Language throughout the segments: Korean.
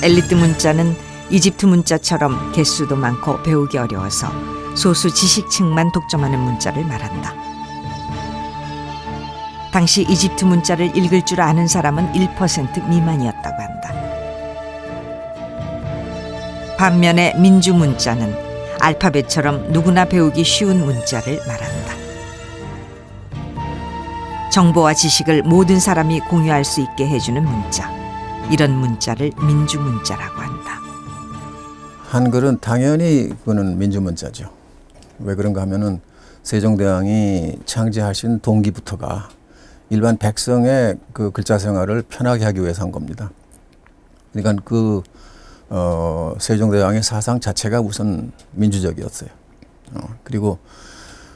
엘리트 문자는 이집트 문자처럼 개수도 많고 배우기 어려워서 소수 지식층만 독점하는 문자를 말한다. 당시 이집트 문자를 읽을 줄 아는 사람은 1% 미만이었다고 한다. 반면에 민주 문자는 알파벳처럼 누구나 배우기 쉬운 문자를 말한다. 정보와 지식을 모든 사람이 공유할 수 있게 해주는 문자. 이런 문자를 민주 문자라고 한다. 한글은 당연히 그거는 민주 문자죠. 왜 그런가 하면은 세종대왕이 창제하신 동기부터가 일반 백성의 그 글자 생활을 편하게 하기 위해서 한 겁니다. 그러니까 세종대왕의 사상 자체가 우선 민주적이었어요. 그리고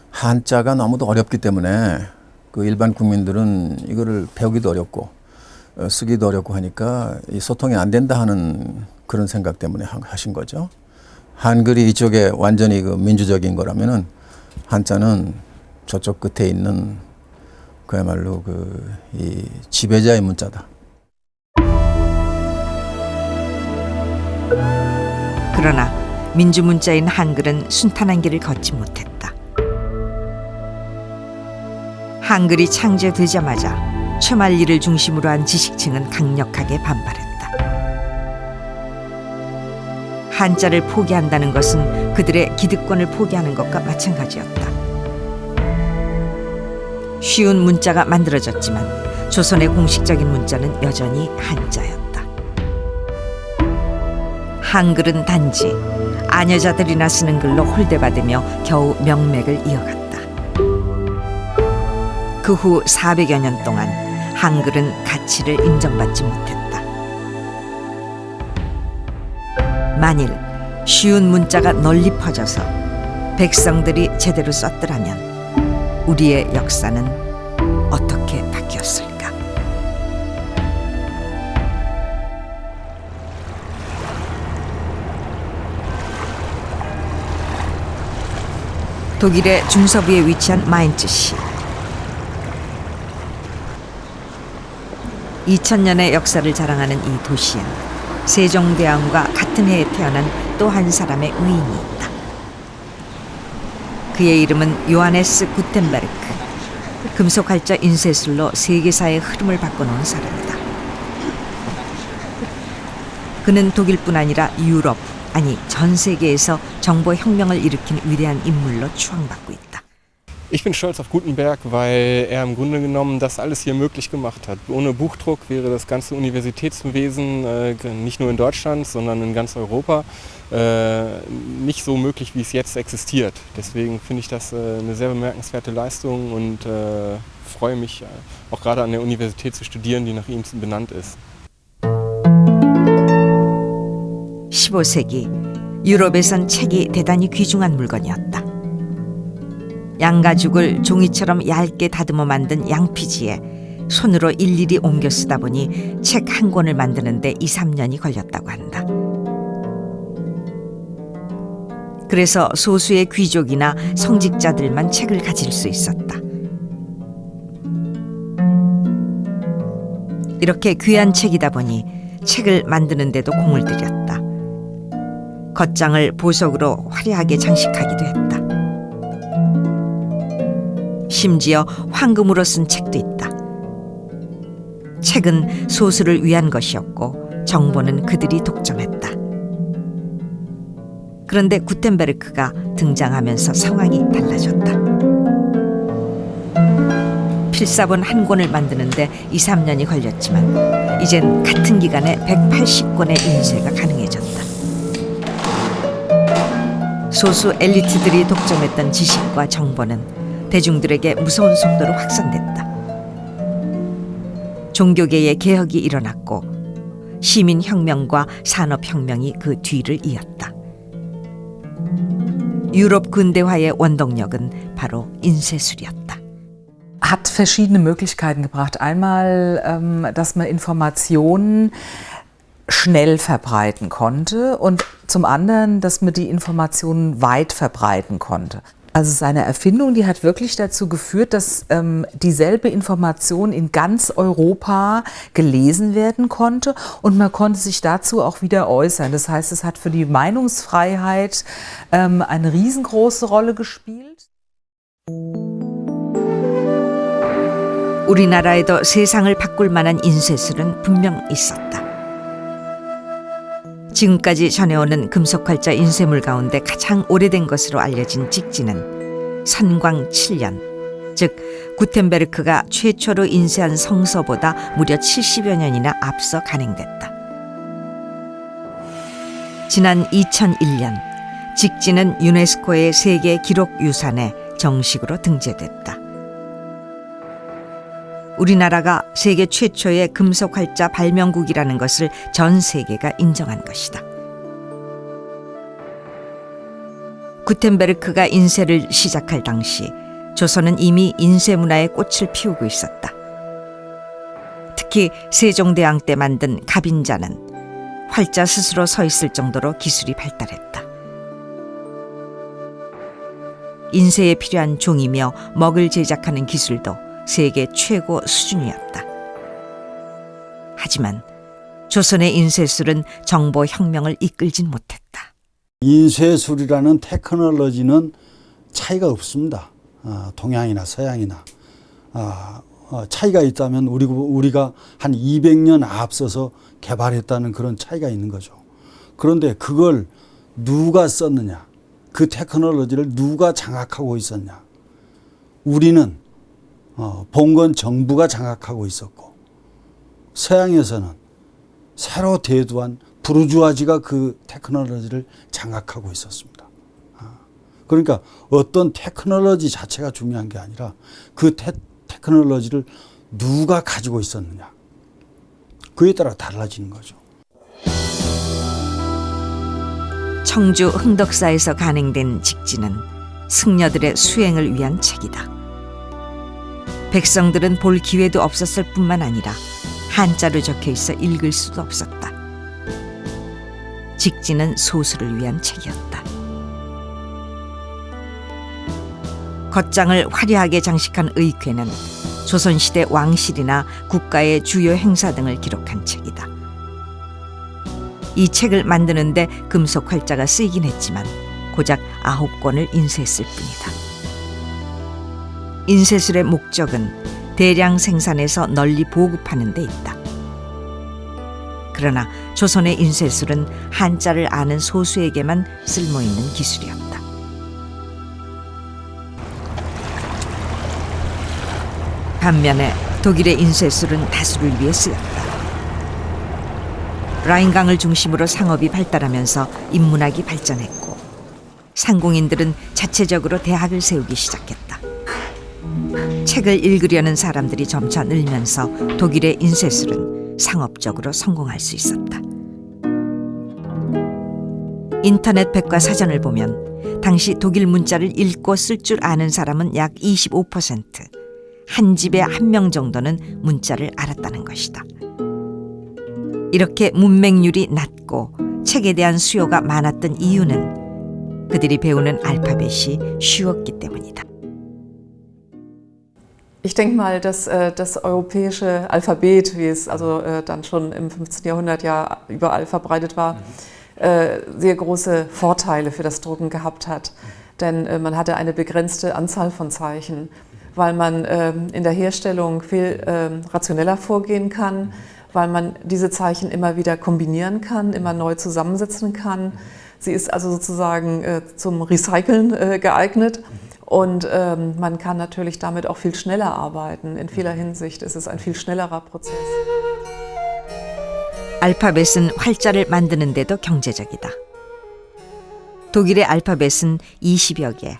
한자가 너무도 어렵기 때문에 그 일반 국민들은 이거를 배우기도 어렵고 쓰기도 어렵고 하니까 이 소통이 안 된다 하는 그런 생각 때문에 하신 거죠. 한글이 이쪽에 완전히 그 민주적인 거라면은 한자는 저쪽 끝에 있는 그야말로 이 지배자의 문자다. 그러나 민주 문자인 한글은 순탄한 길을 걷지 못했다. 한글이 창제되자마자 최만리를 중심으로 한 지식층은 강력하게 반발했다. 한자를 포기한다는 것은 그들의 기득권을 포기하는 것과 마찬가지였다. 쉬운 문자가 만들어졌지만 조선의 공식적인 문자는 여전히 한자였다. 한글은 단지 아녀자들이나 쓰는 글로 홀대받으며 겨우 명맥을 이어갔다. 그 후 400여 년 동안 한글은 가치를 인정받지 못했다. 만일 쉬운 문자가 널리 퍼져서 백성들이 제대로 썼더라면 우리의 역사는 어떻게 바뀌었을까? 독일의 중서부에 위치한 마인츠시. 2000년의 역사를 자랑하는 이 도시엔 세종대왕과 같은 해에 태어난 또 한 사람의 의인이 있다. 그의 이름은 요하네스 구텐베르크. 금속활자 인쇄술로 세계사의 흐름을 바꿔놓은 사람이다. 그는 독일뿐 아니라 유럽, 아니 전 세계에서 정보혁명을 일으킨 위대한 인물로 추앙받고 있다. Ich bin stolz auf Gutenberg, weil er im Grunde genommen das alles hier möglich gemacht hat. Ohne Buchdruck wäre das ganze Universitätswesen nicht nur in Deutschland, sondern in ganz Europa nicht so möglich, wie es jetzt existiert. Deswegen finde ich das eine sehr bemerkenswerte Leistung und freue mich auch gerade an der Universität zu studieren, die nach ihm benannt ist. 15세기 유럽에선 책이 대단히 귀중한 물건이었다. 양가죽을 종이처럼 얇게 다듬어 만든 양피지에 손으로 일일이 옮겨 쓰다 보니 책 한 권을 만드는데 2~3년이 걸렸다고 한다. 그래서 소수의 귀족이나 성직자들만 책을 가질 수 있었다. 이렇게 귀한 책이다 보니 책을 만드는데도 공을 들였다. 겉장을 보석으로 화려하게 장식하기도 했다. 심지어 황금으로 쓴 책도 있다. 책은 소수를 위한 것이었고 정보는 그들이 독점했다. 그런데 구텐베르크가 등장하면서 상황이 달라졌다. 필사본 한 권을 만드는데 2~3년이 걸렸지만 이젠 같은 기간에 180권의 인쇄가 가능해졌다. 소수 엘리트들이 독점했던 지식과 정보는 대중들에게 무서운 속도로 확산됐다. 종교계의 개혁이 일어났고 시민혁명과 산업혁명이 그 뒤를 이었다. 유럽 근대화의 원동력은 바로 인쇄술이었다. Hat verschiedene Möglichkeiten gebracht. Einmal, dass man Informationen schnell verbreiten konnte und zum anderen, dass man die Informationen weit verbreiten konnte. Also seine Erfindung, die hat wirklich dazu geführt, dass dieselbe Information in ganz Europa gelesen werden konnte und man konnte sich dazu auch wieder äußern. Das heißt, es hat für die Meinungsfreiheit eine riesengroße Rolle gespielt. 우리나라에도 세상을 바꿀 만한 인쇄술은 분명 있었다. 지금까지 전해오는 금속활자 인쇄물 가운데 가장 오래된 것으로 알려진 직지는 선광 7년, 즉 구텐베르크가 최초로 인쇄한 성서보다 무려 70여 년이나 앞서 간행됐다. 지난 2001년 직지는 유네스코의 세계 기록유산에 정식으로 등재됐다. 우리나라가 세계 최초의 금속활자 발명국이라는 것을 전 세계가 인정한 것이다. 구텐베르크가 인쇄를 시작할 당시 조선은 이미 인쇄 문화의 꽃을 피우고 있었다. 특히 세종대왕 때 만든 갑인자는 활자 스스로 서 있을 정도로 기술이 발달했다. 인쇄에 필요한 종이며 먹을 제작하는 기술도 세계 최고 수준이었다. 하지만 조선의 인쇄술은 정보혁명을 이끌진 못했다. 인쇄술이라는 테크놀로지는 차이가 없습니다. 동양이나 서양이나. 차이가 있다면 우리가 한 200년 앞서서 개발했다는 그런 차이가 있는 거죠. 그런데 그걸 누가 썼느냐, 그 테크놀로지를 누가 장악하고 있었냐. 우리는 봉건 정부가 장악하고 있었고, 서양에서는 새로 대두한 부르주아지가 그 테크놀로지를 장악하고 있었습니다. 그러니까 어떤 테크놀로지 자체가 중요한 게 아니라 그 테크놀로지를 누가 가지고 있었느냐, 그에 따라 달라지는 거죠. 청주 흥덕사에서 간행된 직지는 승려들의 수행을 위한 책이다. 백성들은 볼 기회도 없었을 뿐만 아니라 한자로 적혀 있어 읽을 수도 없었다. 직지는 소수를 위한 책이었다. 겉장을 화려하게 장식한 의궤는 조선시대 왕실이나 국가의 주요 행사 등을 기록한 책이다. 이 책을 만드는데 금속 활자가 쓰이긴 했지만 고작 9권을 인쇄했을 뿐이다. 인쇄술의 목적은 대량 생산해서 널리 보급하는 데 있다. 그러나 조선의 인쇄술은 한자를 아는 소수에게만 쓸모있는 기술이었다. 반면에 독일의 인쇄술은 다수를 위해 쓰였다. 라인강을 중심으로 상업이 발달하면서 인문학이 발전했고 상공인들은 자체적으로 대학을 세우기 시작했다. 책을 읽으려는 사람들이 점차 늘면서 독일의 인쇄술은 상업적으로 성공할 수 있었다. 인터넷 백과사전을 보면 당시 독일 문자를 읽고 쓸 줄 아는 사람은 약 25%, 한 집에 한 명 정도는 문자를 알았다는 것이다. 이렇게 문맹률이 낮고 책에 대한 수요가 많았던 이유는 그들이 배우는 알파벳이 쉬웠기 때문이다. Ich denke mal, dass das europäische Alphabet, wie es dann schon im 15. Jahrhundert ja überall verbreitet war, sehr große Vorteile für das Drucken gehabt hat. Denn man hatte eine begrenzte Anzahl von Zeichen, weil man in der Herstellung viel rationeller vorgehen kann, weil man diese Zeichen immer wieder kombinieren kann, immer neu zusammensetzen kann. Sie ist also sozusagen zum Recyceln geeignet. Und man kann natürlich damit auch viel schneller arbeiten. In vieler Hinsicht ist es ein viel schnellerer Prozess. 알파벳은 활자를 만드는 데도 경제적이다. 독일의 알파벳은 20여 개.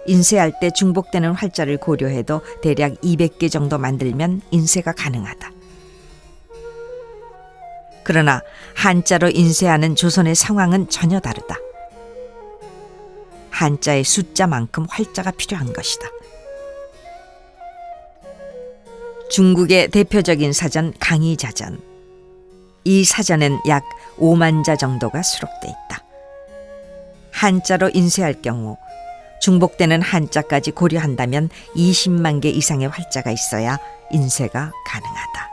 인쇄할 때 중복되는 활자를 고려해도 대략 200개 정도 만들면 인쇄가 가능하다. 그러나 한자로 인쇄하는 조선의 상황은 전혀 다르다. 한자의 숫자만큼 활자가 필요한 것이다. 중국의 대표적인 사전 강의자전. 이 사전엔 약 5만 자 정도가 수록돼 있다. 한자로 인쇄할 경우 중복되는 한자까지 고려한다면 20만 개 이상의 활자가 있어야 인쇄가 가능하다.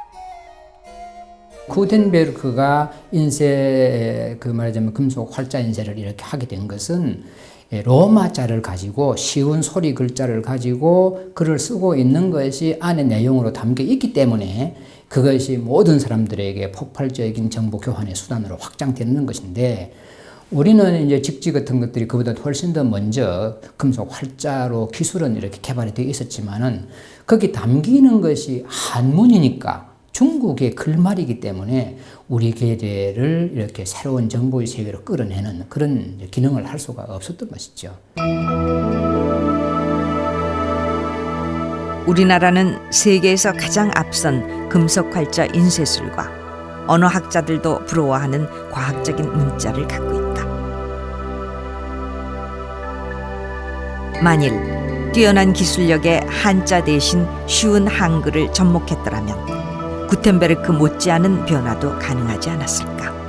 구텐베르크가 인쇄 말하자면 금속 활자 인쇄를 이렇게 하게 된 것은 로마자를 가지고 쉬운 소리 글자를 가지고 글을 쓰고 있는 것이 안에 내용으로 담겨 있기 때문에 그것이 모든 사람들에게 폭발적인 정보 교환의 수단으로 확장되는 것인데, 우리는 이제 직지 같은 것들이 그보다 훨씬 더 먼저 금속 활자로 기술은 이렇게 개발이 되어 있었지만은 거기 담기는 것이 한문이니까 중국의 글말이기 때문에 우리 계대를 이렇게 새로운 정보의 세계로 끌어내는 그런 기능을 할 수가 없었던 것이죠. 우리나라는 세계에서 가장 앞선 금속 활자 인쇄술과 언어학자들도 부러워하는 과학적인 문자를 갖고 있다. 만일 뛰어난 기술력의 한자 대신 쉬운 한글을 접목했더라면 구텐베르크 못지않은 변화도 가능하지 않았을까.